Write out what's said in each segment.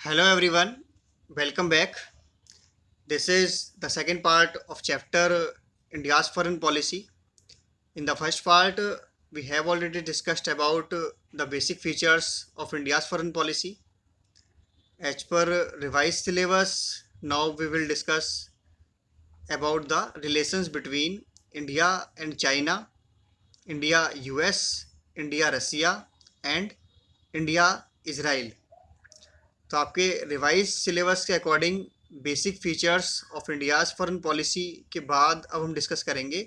Hello everyone, welcome back. This is the second part of chapter India's foreign policy. In the first part, we have already discussed about the basic features of India's foreign policy. As per revised syllabus, now we will discuss about the relations between India and China, India US, India Russia and India Israel. तो आपके revise syllabus के according basic features of India's foreign policy के बाद अब हम discuss करेंगे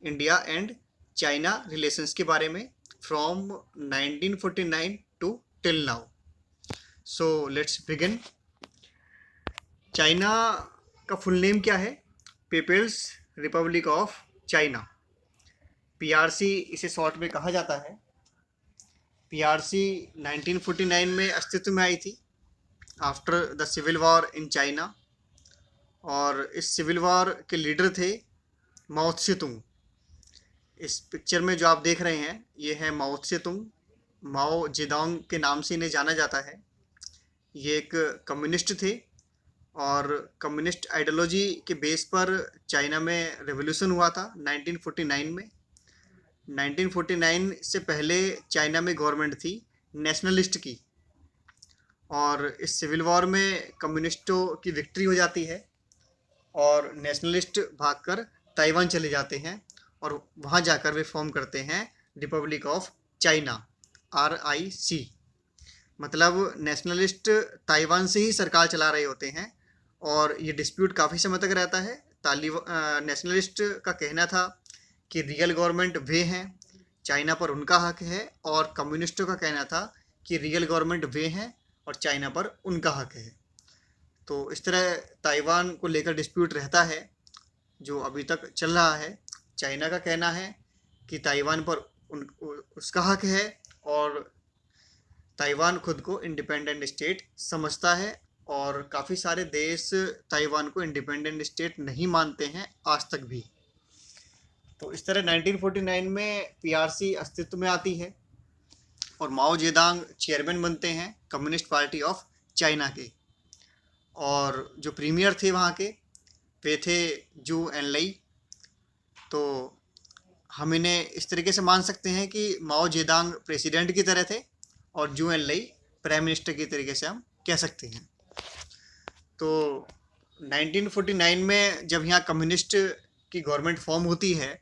India and China relations के बारे में from 1949 to till now. So let's begin. China का फुल नेम क्या है? People's Republic of China. PRC इसे शॉर्ट में कहा जाता है. पीआरसी 1949 में अस्तित्व में आई थी after the civil war in China, और इस सिविल वॉर के लीडर थे माओ त्से-तुंग. इस पिक्चर में जो आप देख रहे हैं ये है माओ त्से-तुंग. माओ जेडोंग के नाम से इन्हें जाना जाता है. ये एक कम्युनिस्ट थे और कम्युनिस्ट आइडियोलॉजी के बेस पर चाइना में रेवोल्यूशन हुआ था 1949 में. 1949 से पहले चाइना में गवर्नमेंट थी नेशनलिस्ट की, और इस सिविल वॉर में कम्युनिस्टों की विक्ट्री हो जाती है और नेशनलिस्ट भागकर ताइवान चले जाते हैं और वहाँ जाकर वे फॉर्म करते हैं रिपब्लिक ऑफ चाइना, RIC. मतलब नेशनलिस्ट ताइवान से ही सरकार चला रहे होते हैं और ये डिस्प्यूट काफ़ी समय तक रहता है. नेशनलिस्ट का कहना था कि रियल गवर्नमेंट वे हैं, चाइना पर उनका हक है, और कम्युनिस्टों का कहना था कि रियल गवर्नमेंट वे हैं और चाइना पर उनका हक है. तो इस तरह ताइवान को लेकर डिस्प्यूट रहता है जो अभी तक चल रहा है. चाइना का कहना है कि ताइवान पर उसका हक है और ताइवान खुद को इंडिपेंडेंट स्टेट समझता है, और काफ़ी सारे देश ताइवान को इंडिपेंडेंट स्टेट नहीं मानते हैं आज तक भी. तो इस तरह 1949 में पीआरसी अस्तित्व में आती है और माओ जेडोंग चेयरमैन बनते हैं कम्युनिस्ट पार्टी ऑफ चाइना के. और जो प्रीमियर थे वहाँ के वे थे जू एनलाई. तो हम इन्हें इस तरीके से मान सकते हैं कि माओ जेडोंग प्रेसिडेंट की तरह थे और जू एनलाई प्राइम मिनिस्टर की तरीके से हम कह सकते हैं. तो 1949 में जब यहाँ कम्युनिस्ट की गवर्नमेंट फॉर्म होती है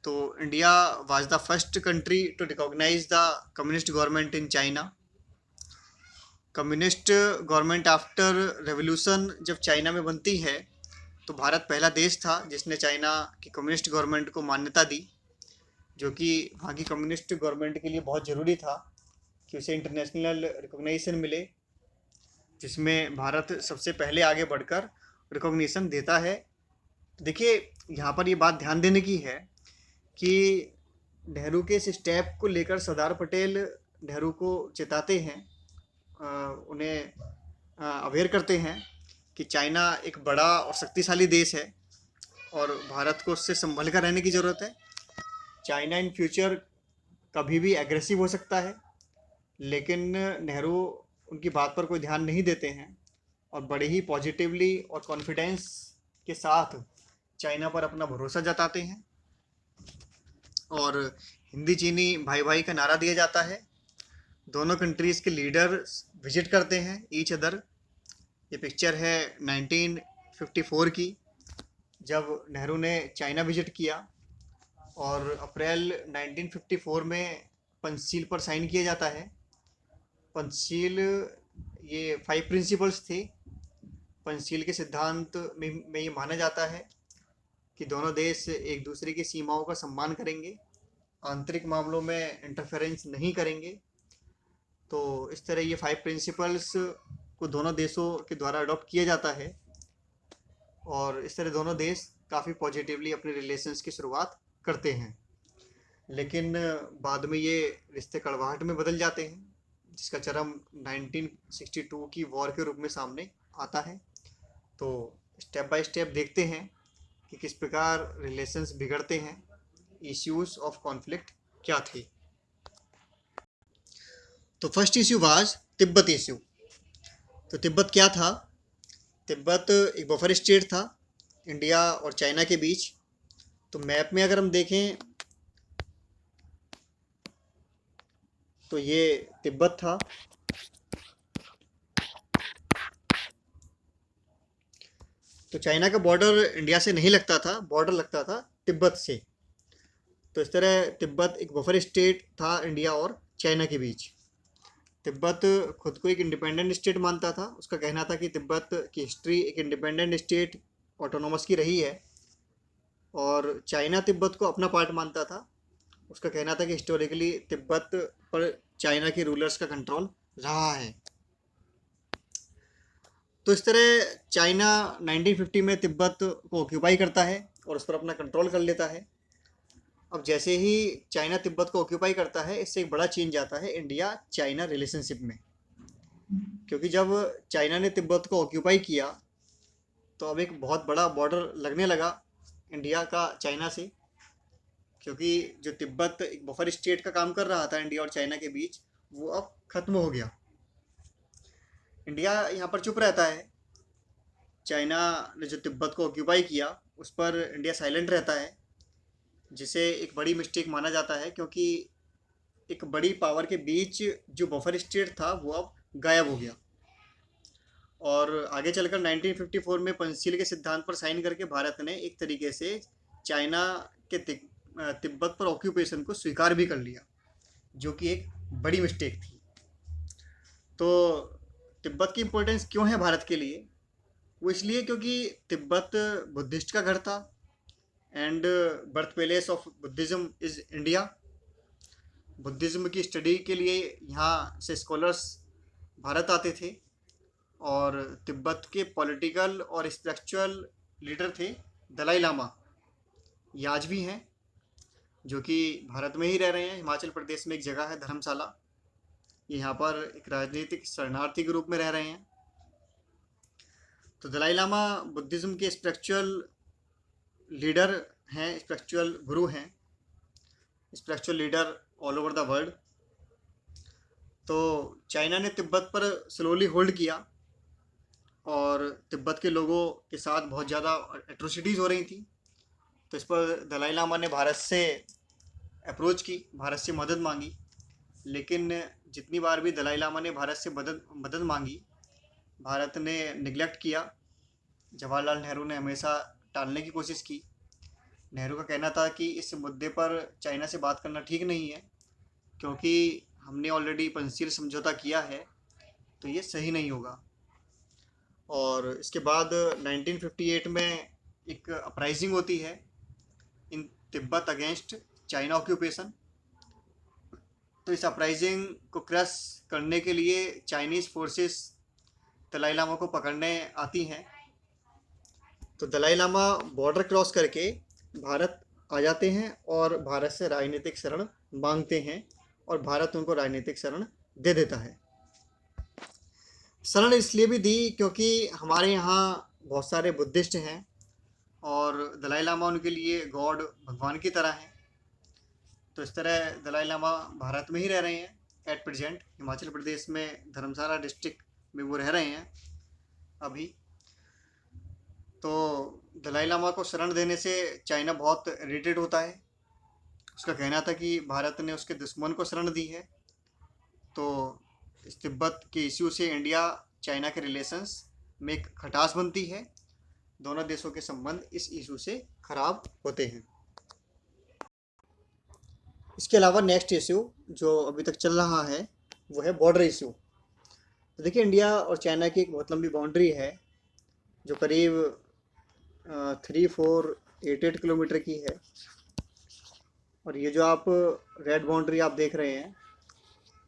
तो India was the first country to recognise the communist government in China. Communist government after revolution जब चाइना में बनती है तो भारत पहला देश था जिसने चाइना की कम्युनिस्ट गवर्नमेंट को मान्यता दी, जो कि वहाँ की कम्युनिस्ट गवर्नमेंट के लिए बहुत ज़रूरी था कि उसे इंटरनेशनल रिकॉग्निशन मिले, जिसमें भारत सबसे पहले आगे बढ़कर रिकॉग्निशन देता है. देखिए यहाँ पर ये बात ध्यान देने की है कि नेहरू के इस स्टेप को लेकर सरदार पटेल नेहरू को चेताते हैं, उन्हें अवेयर करते हैं कि चाइना एक बड़ा और शक्तिशाली देश है और भारत को उससे संभल कर रहने की ज़रूरत है. चाइना इन फ्यूचर कभी भी एग्रेसिव हो सकता है, लेकिन नेहरू उनकी बात पर कोई ध्यान नहीं देते हैं और बड़े ही पॉजिटिवली और कॉन्फिडेंस के साथ चाइना पर अपना भरोसा जताते हैं. और हिंदी चीनी भाई भाई का नारा दिया जाता है. दोनों कंट्रीज़ के लीडर विजिट करते हैं ईच अदर. ये पिक्चर है 1954 की, जब नेहरू ने चाइना विजिट किया और अप्रैल 1954 में पंचशील पर साइन किया जाता है. पंचशील ये 5 प्रिंसिपल्स थे. पंचशील के सिद्धांत में ये माना जाता है कि दोनों देश एक दूसरे की सीमाओं का सम्मान करेंगे, आंतरिक मामलों में इंटरफेरेंस नहीं करेंगे. तो इस तरह ये 5 प्रिंसिपल्स को दोनों देशों के द्वारा अडॉप्ट किया जाता है और इस तरह दोनों देश काफ़ी पॉजिटिवली अपने रिलेशंस की शुरुआत करते हैं. लेकिन बाद में ये रिश्ते कड़वाहट में बदल जाते हैं, जिसका चरम 1962 की वॉर के रूप में सामने आता है. तो स्टेप बाय स्टेप देखते हैं कि किस प्रकार रिलेशंस बिगड़ते हैं, इश्यूज ऑफ कॉन्फ्लिक्ट क्या थे. तो first issue was Tibet issue. तो तिब्बत क्या था? तिब्बत एक बफर स्टेट था इंडिया और चाइना के बीच। तो मैप में अगर हम देखें तो ये तिब्बत था। तो चाइना का बॉर्डर इंडिया से नहीं लगता था, बॉर्डर लगता था तिब्बत से। तो इस तरह तिब्बत एक बफर स्टेट था इंडिया और चाइना के बीच। तिब्बत खुद को एक इंडिपेंडेंट स्टेट मानता था। उसका कहना था कि तिब्बत की हिस्ट्री एक इंडिपेंडेंट स्टेट ऑटोनोमस की रही है, और चाइना तिब्बत को अपना पार्ट मानता था। उसका कहना था कि हिस्टोरिकली तिब्बत पर चाइना के रूलर्स का कंट्रोल रहा है। तो इस तरह चाइना 1950 में तिब्बत को ऑक्यूपाई करता है और उस पर अपना कंट्रोल कर लेता है। अब जैसे ही चाइना तिब्बत को ऑक्यूपाई करता है, इससे एक बड़ा चेंज आता है इंडिया चाइना रिलेशनशिप में। क्योंकि जब चाइना ने तिब्बत को ऑक्यूपाई किया तो अब एक बहुत बड़ा बॉर्डर लगने लगा इंडिया का चाइना से। क्योंकि जो तिब्बत एक बफर स्टेट का काम कर रहा था इंडिया और चाइना के बीच, वो अब खत्म हो गया। इंडिया यहाँ पर चुप रहता है। चाइना ने जो तिब्बत को ऑक्यूपाई किया उस पर इंडिया साइलेंट रहता है, जिसे एक बड़ी मिस्टेक माना जाता है। क्योंकि एक बड़ी पावर के बीच जो बफर स्टेट था वो अब गायब हो गया। और आगे चलकर 1954 में पंचशील के सिद्धांत पर साइन करके भारत ने एक तरीके से चाइना के तिब्बत पर ऑक्यूपेशन को स्वीकार भी कर लिया, जो कि एक बड़ी मिस्टेक थी। तो तिब्बत की इम्पोर्टेंस क्यों है भारत के लिए? वो इसलिए क्योंकि तिब्बत बुद्धिस्ट का घर था, and birth place of Buddhism is India. Buddhism की स्टडी के लिए यहाँ से स्कॉलर्स भारत आते थे। और तिब्बत के पॉलिटिकल और स्पिरिचुअल लीडर थे दलाई लामा। ये आज भी हैं, जो कि भारत में ही रह रहे हैं। हिमाचल प्रदेश में एक जगह है धर्मशाला, ये यहाँ पर एक राजनीतिक शरणार्थी के रूप में रह रहे हैं। तो दलाई लामा बुद्धिज़्म के स्पिरिचुअल लीडर हैं, स्पिरिचुअल गुरु हैं, spiritual leader all over the world. तो चाइना ने तिब्बत पर स्लोली होल्ड किया, और तिब्बत के लोगों के साथ बहुत ज़्यादा एट्रोसिटीज़ हो रही थी। तो इस पर दलाई लामा ने भारत से अप्रोच की, भारत से मदद मांगी। लेकिन जितनी बार भी दलाई लामा ने भारत से मदद मांगी, भारत ने निगलेक्ट किया। जवाहरलाल नेहरू ने हमेशा टालने की कोशिश की। नेहरू का कहना था कि इस मुद्दे पर चाइना से बात करना ठीक नहीं है, क्योंकि हमने ऑलरेडी पंचशील समझौता किया है, तो ये सही नहीं होगा। और इसके बाद 1958 में एक अपराइजिंग होती है इन तिब्बत अगेंस्ट चाइना ऑक्यूपेशन। तो इस अपराइजिंग को क्रश करने के लिए चाइनीज़ फोर्सेस दलाई लामा को पकड़ने आती हैं। तो दलाई लामा बॉर्डर क्रॉस करके भारत आ जाते हैं और भारत से राजनीतिक शरण मांगते हैं, और भारत उनको राजनीतिक शरण दे देता है। शरण इसलिए भी दी क्योंकि हमारे यहाँ बहुत सारे बुद्धिस्ट हैं, और दलाई लामा उनके लिए गॉड, भगवान की तरह हैं। तो इस तरह दलाई लामा भारत में ही रह रहे हैं एट प्रेजेंट। हिमाचल प्रदेश में धर्मशाला डिस्ट्रिक्ट में वो रह रहे हैं अभी। तो दलाई लामा को शरण देने से चाइना बहुत इरिटेट होता है। उसका कहना था कि भारत ने उसके दुश्मन को शरण दी है। तो इस तिब्बत के इश्यू से इंडिया चाइना के रिलेशंस में एक खटास बनती है। दोनों देशों के संबंध इस इशू से ख़राब होते हैं। इसके अलावा नेक्स्ट इशू जो अभी तक चल रहा है वो है बॉर्डर इशू। तो देखिए, इंडिया और चाइना की एक बहुत लंबी बाउंड्री है, जो करीब 3488 किलोमीटर की है। और ये जो आप रेड बाउंड्री आप देख रहे हैं,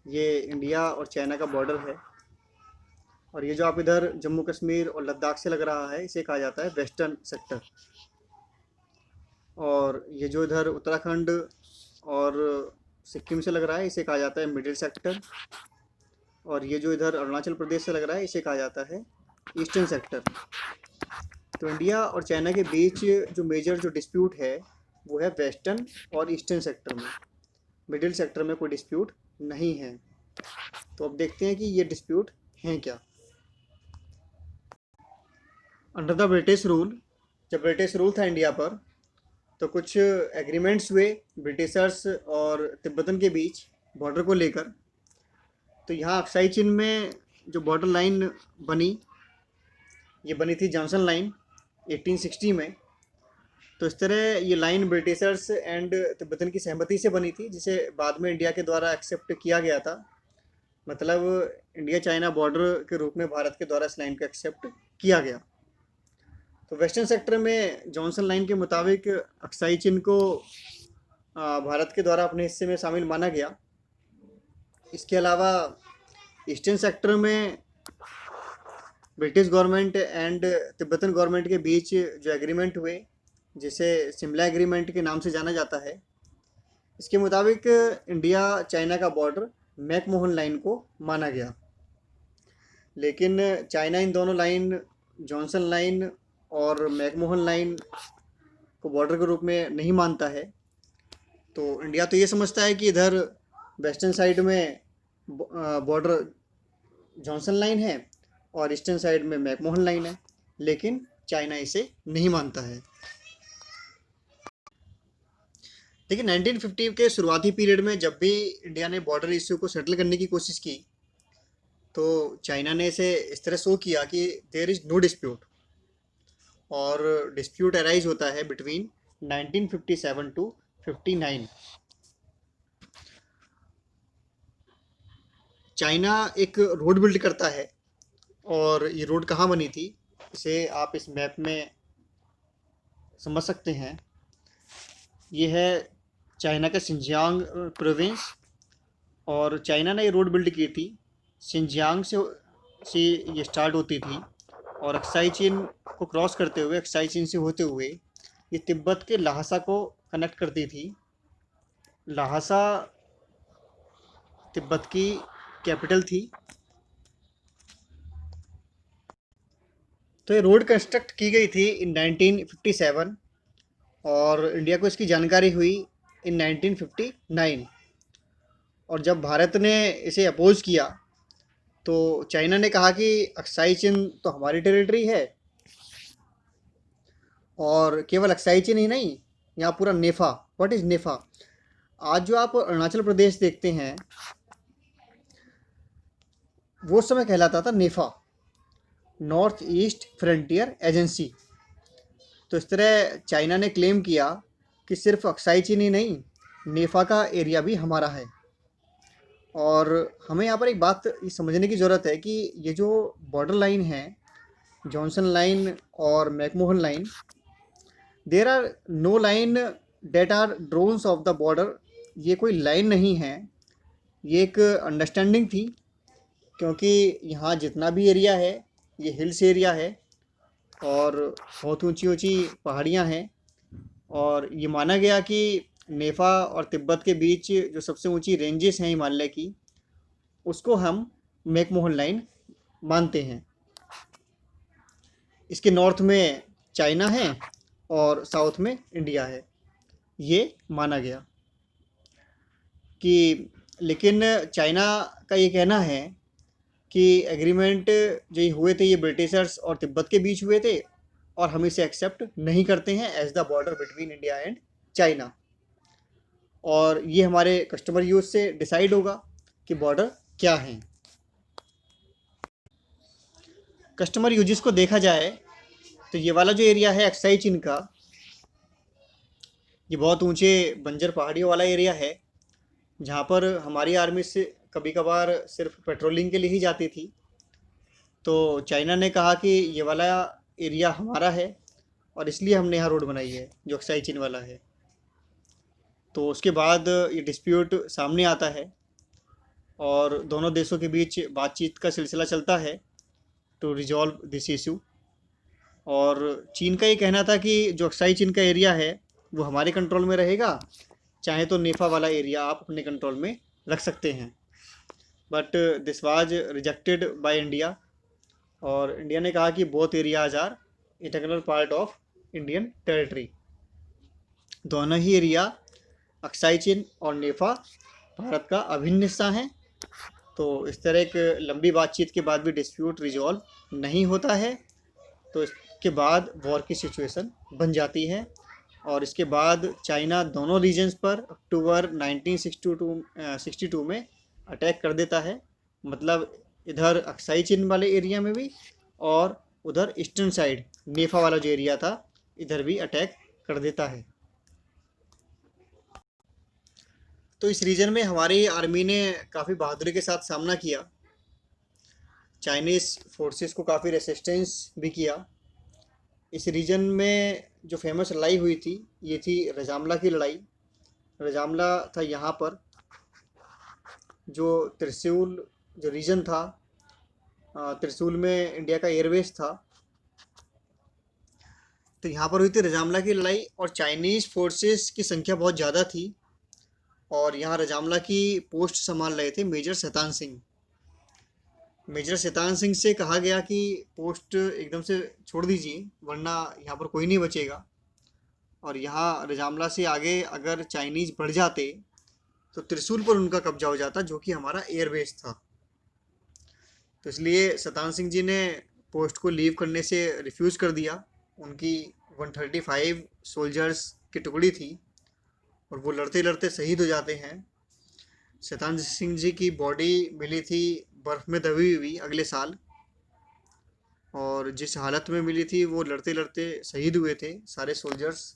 ये इंडिया और चाइना का बॉर्डर है। और ये जो आप इधर जम्मू कश्मीर और लद्दाख से लग रहा है, इसे कहा जाता है वेस्टर्न सेक्टर। और ये जो इधर उत्तराखंड और सिक्किम से लग रहा है, इसे कहा जाता है मिडिल सेक्टर। और ये जो इधर अरुणाचल प्रदेश से लग रहा है, इसे कहा जाता है ईस्टर्न सेक्टर। तो इंडिया और चाइना के बीच जो मेजर जो डिस्प्यूट है वो है वेस्टर्न और ईस्टर्न सेक्टर में। मिडिल सेक्टर में कोई डिस्प्यूट नहीं है। तो अब देखते हैं कि ये डिस्प्यूट हैं क्या। अंडर द ब्रिटिश रूल, जब ब्रिटिश रूल था इंडिया पर, तो कुछ एग्रीमेंट्स हुए ब्रिटिशर्स और तिब्बतन के बीच बॉर्डर को लेकर। तो यहाँ अक्साई चीन में जो बॉर्डर लाइन बनी, ये बनी थी जॉनसन लाइन 1860 में। तो इस तरह ये लाइन ब्रिटिशर्स एंड तिब्बतन की सहमति से बनी थी, जिसे बाद में इंडिया के द्वारा एक्सेप्ट किया गया था। मतलब इंडिया चाइना बॉर्डर के रूप में भारत के द्वारा इस लाइन को एक्सेप्ट किया गया। तो वेस्टर्न सेक्टर में जॉनसन लाइन के मुताबिक अक्साई चीन को भारत के द्वारा अपने हिस्से में शामिल माना गया। इसके अलावा ईस्टर्न सेक्टर में British government and Tibetan government के बीच जो एग्रीमेंट हुए, जिसे शिमला एग्रीमेंट के नाम से जाना जाता है, इसके मुताबिक इंडिया चाइना का बॉर्डर मैकमोहन लाइन को माना गया। लेकिन चाइना इन दोनों लाइन, जॉनसन लाइन और मैकमोहन लाइन को बॉर्डर के रूप में नहीं मानता है। तो इंडिया तो ये समझता है कि इधर वेस्टर्न साइड में बॉर्डर जॉनसन लाइन है और ईस्टर्न साइड में मैकमोहन लाइन है, लेकिन चाइना इसे नहीं मानता है। लेकिन 1950 के शुरुआती पीरियड में जब भी इंडिया ने बॉर्डर इश्यू को सेटल करने की कोशिश की, तो चाइना ने इसे इस तरह शो किया कि देयर इज़ नो डिस्प्यूट, और डिस्प्यूट अराइज होता है बिटवीन 1957 टू 59। चाइना एक रोड बिल्ड करता है, और ये रोड कहाँ बनी थी इसे आप इस मैप में समझ सकते हैं। ये है चाइना का सिंजियांग प्रोविंस, और चाइना ने ये रोड बिल्ड की थी। सिंजियांग से ये स्टार्ट होती थी और अक्साई चीन को क्रॉस करते हुए, अक्साई चीन से होते हुए ये तिब्बत के ल्हासा को कनेक्ट करती थी। ल्हासा तिब्बत की कैपिटल थी। तो ये रोड कंस्ट्रक्ट की गई थी इन 1957, और इंडिया को इसकी जानकारी हुई इन 1959। और जब भारत ने इसे अपोज किया, तो चाइना ने कहा कि अक्साई चीन तो हमारी टेरिटरी है, और केवल अक्साई चीन ही नहीं, यहाँ पूरा नेफा। व्हाट इज़ नेफा? आज जो आप अरुणाचल प्रदेश देखते हैं, वो समय कहलाता था नेफा, नॉर्थ ईस्ट फ्रंटियर एजेंसी। तो इस तरह चाइना ने क्लेम किया कि सिर्फ अक्साई चीन ही नहीं, नेफा का एरिया भी हमारा है। और हमें यहाँ पर एक बात ये समझने की ज़रूरत है कि ये जो बॉर्डर लाइन है, जॉनसन लाइन और McMahon line, there are no line that are drawn of the border. ये कोई लाइन नहीं है, ये एक अंडरस्टैंडिंग थी, क्योंकि यहाँ जितना भी एरिया है ये हिल्स एरिया है और बहुत ऊंची ऊंची पहाड़ियाँ हैं, और ये माना गया कि नेफा और तिब्बत के बीच जो सबसे ऊंची रेंजेस हैं हिमालय की, उसको हम मैकमोहन लाइन मानते हैं। इसके नॉर्थ में चाइना है और साउथ में इंडिया है, ये माना गया कि। लेकिन चाइना का ये कहना है कि एग्रीमेंट जो ये हुए थे ये ब्रिटिशर्स और तिब्बत के बीच हुए थे, और हम इसे एक्सेप्ट नहीं करते हैं as the border between India and China. और ये हमारे कस्टमर यूज से डिसाइड होगा कि बॉर्डर क्या है। कस्टमर यूजेस को देखा जाए तो ये वाला जो एरिया है अक्साई चीन का, ये बहुत ऊंचे बंजर पहाड़ियों वाला एरिया है, जहाँ पर हमारी आर्मी से कभी कभार सिर्फ पेट्रोलिंग के लिए ही जाती थी। तो चाइना ने कहा कि ये वाला एरिया हमारा है, और इसलिए हमने यहाँ रोड बनाई है जो अक्साई चीन वाला है। तो उसके बाद ये डिस्प्यूट सामने आता है, और दोनों देशों के बीच बातचीत का सिलसिला चलता है टू रिजॉल्व दिस इशू। और चीन का ये कहना था कि जो अक्साई चीन का एरिया है वो हमारे कंट्रोल में रहेगा, चाहे तो नेफा वाला एरिया आप अपने कंट्रोल में रख सकते हैं। But this was rejected by India, और इंडिया ने कहा कि both areas are integral part of Indian territory. दोनों ही एरिया अक्साई चीन और नेफा भारत का अभिन्न हिस्सा हैं। तो इस तरह एक लंबी बातचीत के बाद भी डिस्प्यूट रिजॉल्व नहीं होता है, तो इसके बाद वॉर की सिचुएशन बन जाती है और इसके बाद चाइना दोनों रीजन्स पर अक्टूबर 1962 में अटैक कर देता है। मतलब इधर अक्साई चीन वाले एरिया में भी और उधर ईस्टर्न साइड नेफा वाला जो एरिया था इधर भी अटैक कर देता है। तो इस रीजन में हमारी आर्मी ने काफ़ी बहादुरी के साथ सामना किया। चाइनीज़ फोर्सेस को काफ़ी रेसिस्टेंस भी किया। इस रीजन में जो फेमस लड़ाई हुई थी ये थी रजामला की लड़ाई। रजामला था यहाँ पर जो त्रिशूल जो रीजन था, त्रिशूल में इंडिया का एयरबेस था। तो यहाँ पर हुई थी रजामला की लड़ाई और चाइनीज़ फोर्सेस की संख्या बहुत ज़्यादा थी और यहाँ रजामला की पोस्ट संभाल रहे थे मेजर शैतान सिंह। मेजर शैतान सिंह से कहा गया कि पोस्ट एकदम से छोड़ दीजिए वरना यहाँ पर कोई नहीं बचेगा और यहाँ रजामला से आगे अगर चाइनीज़ बढ़ जाते तो त्रिशूल पर उनका कब्जा हो जाता जो कि हमारा एयरबेस था। तो इसलिए शैतान सिंह जी ने पोस्ट को लीव करने से रिफ्यूज़ कर दिया। उनकी 135 सोल्जर्स की टुकड़ी थी और वो लड़ते लड़ते शहीद हो जाते हैं। शैतान सिंह जी की बॉडी मिली थी बर्फ़ में दबी हुई अगले साल और जिस हालत में मिली थी वो लड़ते लड़ते शहीद हुए थे सारे सोल्जर्स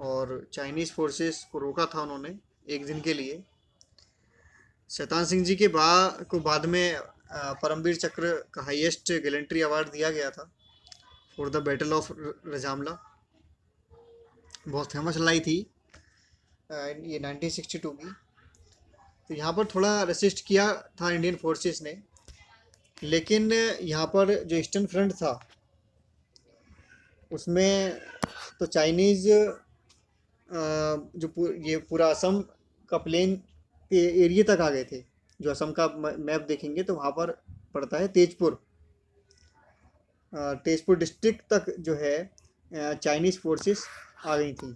और चाइनीज़ फोर्सेस को रोका था उन्होंने एक दिन के लिए। शैतान सिंह जी के बाद में परमवीर चक्र का हाईएस्ट गैलेंट्री अवार्ड दिया गया था फॉर द बैटल ऑफ रजामला। बहुत फेमस लड़ाई थी ये 1962 की। तो यहाँ पर थोड़ा रेसिस्ट किया था इंडियन फोर्सेस ने, लेकिन यहाँ पर जो ईस्टर्न फ्रंट था उसमें तो चाइनीज़ ये पूरा असम का प्लेन के एरिया तक आ गए थे। जो असम का मैप देखेंगे तो वहाँ पर पड़ता है तेजपुर। तेजपुर डिस्ट्रिक्ट तक जो है चाइनीज़ फोर्सेस आ गई थी।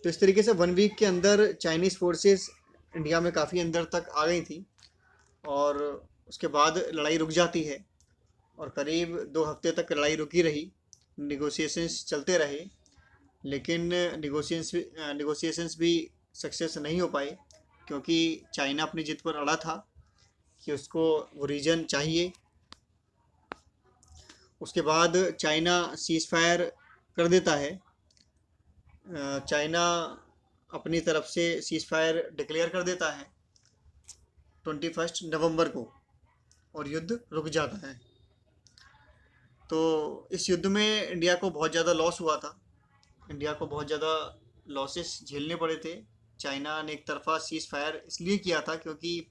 तो इस तरीके से 1 वीक के अंदर चाइनीज़ फोर्सेस इंडिया में काफ़ी अंदर तक आ गई थी और उसके बाद लड़ाई रुक जाती है और करीब 2 हफ्ते तक लड़ाई रुकी रही। निगोशिएशंस चलते रहे लेकिन निगोशिएशंस भी सक्सेस नहीं हो पाए क्योंकि चाइना अपनी जिद पर अड़ा था कि उसको वो रीजन चाहिए। उसके बाद चाइना सीज़ फायर कर देता है। चाइना अपनी तरफ से सीज़ फायर डिक्लेयर कर देता है 21 नवंबर को और युद्ध रुक जाता है। तो इस युद्ध में इंडिया को बहुत ज़्यादा लॉस हुआ था। इंडिया को बहुत ज़्यादा लॉसेस झेलने पड़े थे। चाइना ने एक तरफा सीज़ फायर इसलिए किया था क्योंकि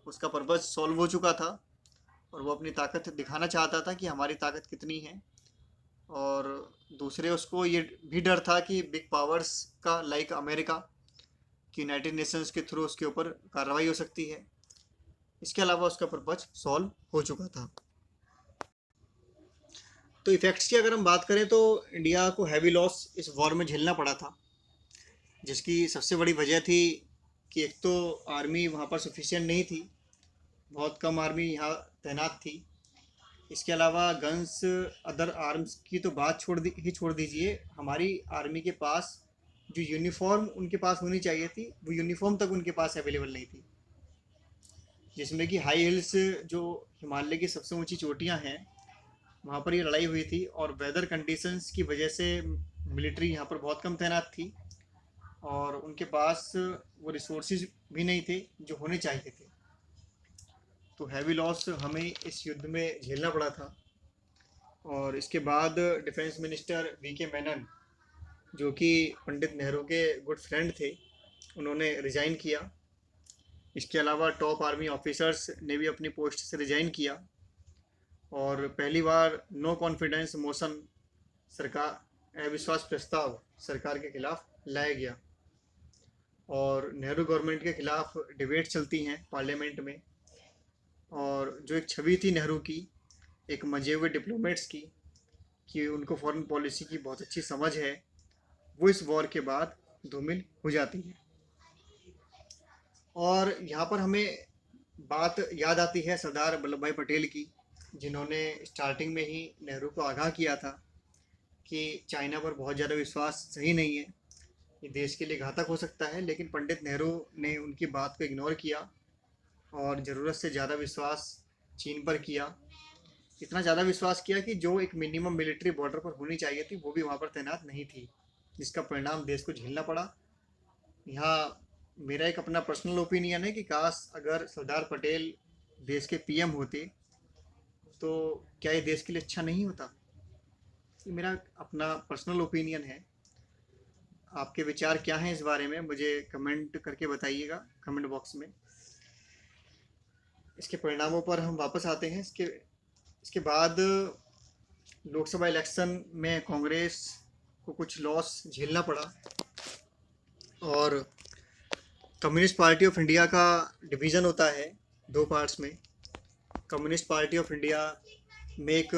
उसका पर्पज़ सॉल्व हो चुका था और वो अपनी ताकत दिखाना चाहता था कि हमारी ताकत कितनी है और दूसरे उसको ये भी डर था कि बिग पावर्स का लाइक अमेरिका कि यूनाइटेड नेशंस के थ्रू उसके ऊपर कार्रवाई हो सकती है। इसके अलावा उसका पर्पज़ सॉल्व हो चुका था। तो इफ़ेक्ट्स की अगर हम बात करें तो इंडिया को हैवी लॉस इस वॉर में झेलना पड़ा था जिसकी सबसे बड़ी वजह थी कि एक तो आर्मी वहाँ पर सफिशिएंट नहीं थी, बहुत कम आर्मी यहाँ तैनात थी। इसके अलावा गन्स अदर आर्म्स की तो बात छोड़ दीजिए, हमारी आर्मी के पास जो यूनिफॉर्म उनके पास होनी चाहिए थी वो यूनिफॉर्म तक उनके पास अवेलेबल नहीं थी, जिसमें कि हाई हिल्स जो हिमालय की सबसे ऊंची चोटियां हैं वहाँ पर ये लड़ाई हुई थी और वेदर कंडीशंस की वजह से मिलिट्री यहाँ पर बहुत कम तैनात थी और उनके पास वो रिसोर्सेज भी नहीं थे जो होने चाहिए थे। तो हैवी लॉस हमें इस युद्ध में झेलना पड़ा था। और इसके बाद डिफेंस मिनिस्टर वीके मेनन जो कि पंडित नेहरू के गुड फ्रेंड थे उन्होंने रिज़ाइन किया। इसके अलावा टॉप आर्मी ऑफिसर्स ने भी अपनी पोस्ट से रिज़ाइन किया और पहली बार नो कॉन्फिडेंस मोशन सरकार अविश्वास प्रस्ताव सरकार के खिलाफ लाया गया और नेहरू गवर्नमेंट के खिलाफ डिबेट चलती हैं पार्लियामेंट में। और जो एक छवि थी नेहरू की, एक मंजे हुए डिप्लोमेट्स की कि उनको फॉरेन पॉलिसी की बहुत अच्छी समझ है, वो इस वॉर के बाद धूमिल हो जाती है। और यहाँ पर हमें बात याद आती है सरदार वल्लभ भाई पटेल की जिन्होंने स्टार्टिंग में ही नेहरू को आगाह किया था कि चाइना पर बहुत ज़्यादा विश्वास सही नहीं है, ये देश के लिए घातक हो सकता है। लेकिन पंडित नेहरू ने उनकी बात को इग्नोर किया और ज़रूरत से ज़्यादा विश्वास चीन पर किया। इतना ज़्यादा विश्वास किया कि जो एक मिनिमम मिलिट्री बॉर्डर पर होनी चाहिए थी वो भी वहाँ पर तैनात नहीं थी, जिसका परिणाम देश को झेलना पड़ा। यहाँ मेरा एक अपना पर्सनल ओपिनियन है कि काश अगर सरदार पटेल देश के पीएम होते तो क्या ये देश के लिए अच्छा नहीं होता। ये मेरा अपना पर्सनल ओपिनियन है। आपके विचार क्या हैं इस बारे में, मुझे कमेंट करके बताइएगा कमेंट बॉक्स में। इसके परिणामों पर हम वापस आते हैं। इसके बाद लोकसभा इलेक्शन में कांग्रेस को कुछ लॉस झेलना पड़ा और कम्युनिस्ट पार्टी ऑफ इंडिया का डिवीज़न होता है दो पार्ट्स में। कम्युनिस्ट पार्टी ऑफ इंडिया में एक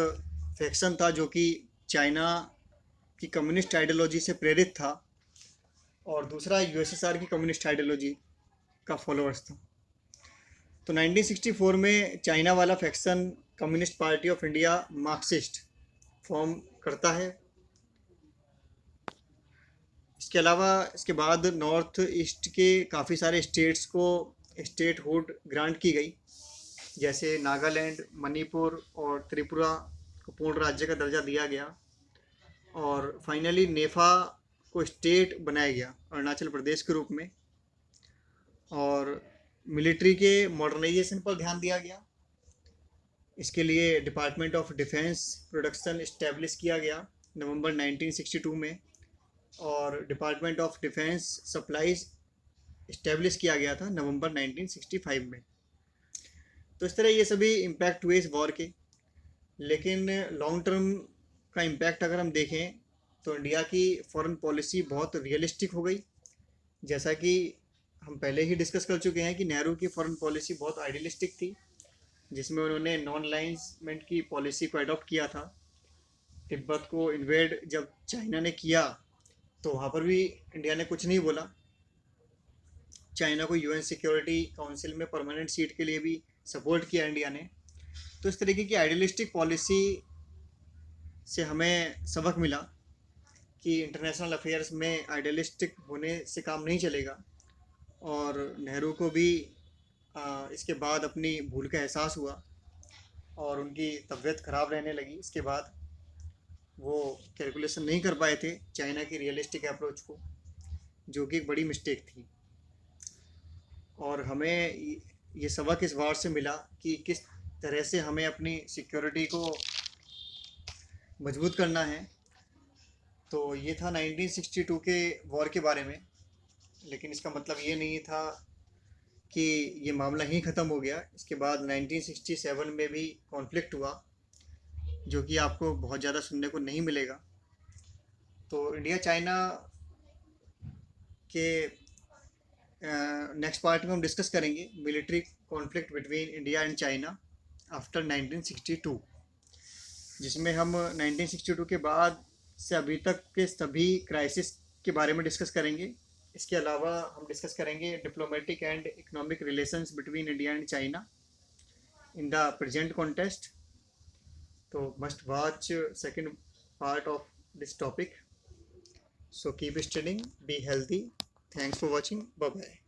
फैक्शन था जो कि चाइना की कम्युनिस्ट आइडियोलॉजी से प्रेरित था और दूसरा यूएसएसआर की कम्युनिस्ट आइडियोलॉजी का फॉलोअर्स था। तो 1964 में चाइना वाला faction Communist Party of India Marxist form करता है। इसके अलावा इसके बाद नॉर्थ ईस्ट के काफ़ी सारे स्टेट्स को स्टेटहुड ग्रांट की गई, जैसे नागालैंड, मणिपुर और त्रिपुरा को पूर्ण राज्य का दर्जा दिया गया और फाइनली नेफा को स्टेट बनाया गया अरुणाचल प्रदेश के रूप में। और मिलिट्री के मॉडर्नाइजेशन पर ध्यान दिया गया। इसके लिए department of defence production establish किया गया नवंबर 1962 में और department of defence supplies establish किया गया था नवंबर 1965 में। तो इस तरह ये सभी इम्पैक्ट हुए इस वॉर के। लेकिन लॉन्ग टर्म का इम्पैक्ट अगर हम देखें तो इंडिया की फॉरेन पॉलिसी बहुत रियलिस्टिक हो गई। जैसा कि हम पहले ही डिस्कस कर चुके हैं कि नेहरू की फॉरेन पॉलिसी बहुत आइडियलिस्टिक थी, जिसमें उन्होंने नॉन अलाइंसमेंट की पॉलिसी को अडॉप्ट किया था। तिब्बत को इन्वेड जब चाइना ने किया तो वहाँ पर भी इंडिया ने कुछ नहीं बोला। चाइना को यूएन सिक्योरिटी काउंसिल में परमानेंट सीट के लिए भी सपोर्ट किया इंडिया ने। तो इस तरीके की आइडियलिस्टिक पॉलिसी से हमें सबक मिला कि इंटरनेशनल अफेयर्स में आइडियलिस्टिक होने से काम नहीं चलेगा। और नेहरू को भी इसके बाद अपनी भूल का एहसास हुआ और उनकी तबीयत ख़राब रहने लगी। इसके बाद वो कैलकुलेशन नहीं कर पाए थे चाइना की रियलिस्टिक अप्रोच को, जो कि एक बड़ी मिस्टेक थी। और हमें ये सबक इस वार से मिला कि किस तरह से हमें अपनी सिक्योरिटी को मजबूत करना है। तो ये था 1962 के वॉर के बारे में। लेकिन इसका मतलब ये नहीं था कि ये मामला ही ख़त्म हो गया। इसके बाद 1967 में भी कॉन्फ्लिक्ट हुआ, जो कि आपको बहुत ज़्यादा सुनने को नहीं मिलेगा। तो इंडिया चाइना के नेक्स्ट पार्ट में हम डिस्कस करेंगे military conflict between India and China after 1962, जिसमें हम 1962 के बाद से अभी तक के सभी क्राइसिस के बारे में डिस्कस करेंगे। इसके अलावा हम डिस्कस करेंगे diplomatic and economic relations between India and China in the present context. तो must watch second part of this topic. So keep studying, be healthy, thanks for watching, bye bye.